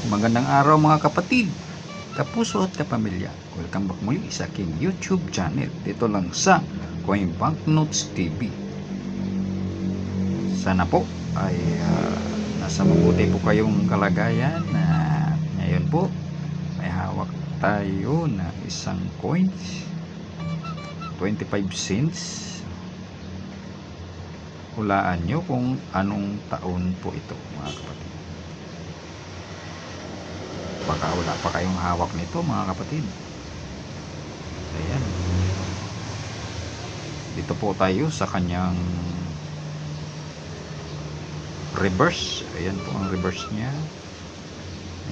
Magandang araw mga kapatid, kapuso at kapamilya. Welcome back muli sa aking YouTube channel. Dito lang sa Coin Banknotes TV. Sana po ay nasa mabuti po kayong kalagayan. Ngayon po may hawak tayo na isang coins, 25 cents. Hulaan nyo kung anong taon po ito mga kapatid. Baka wala pa kayong hawak nito mga kapatid. Ayan, dito po tayo sa kanyang reverse. Ayan po ang reverse nya.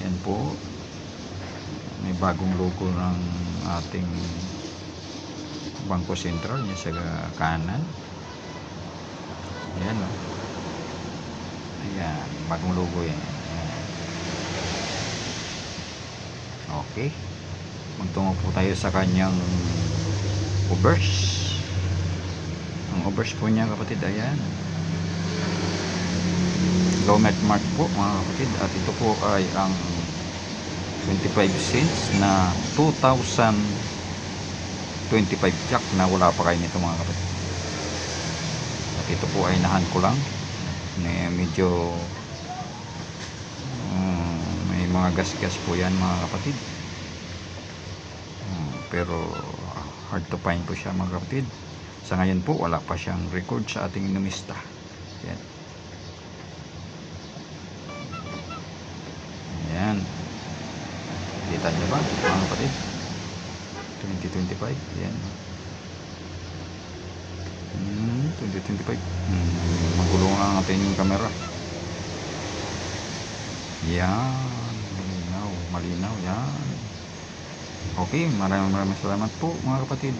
Ayan po, may bagong logo ng ating Bangko Sentral niya sa kanan. Ayan o. Ayan, bagong logo yan. Okay, magtungo po tayo sa kanyang obverse. Ang obverse po niya kapatid, ayan, Lomet mark po mga kapatid. At ito po ay ang 25 cents na 2025 jack na wala pa kayo nito mga kapatid. At ito po ay nahan ko lang, medyo may mga gas-gas po yan mga kapatid. Pero hard to find po siya mga kapatid. Sa ngayon po wala pa siyang record sa ating numista. Yan. Yan. Kita niyo ba mga kapatid? 2025. Yan. 2025. Magulong ang ating camera. Yan. Malinaw. Malinaw. Yan. Okay, maraming salamat po mga kapatid.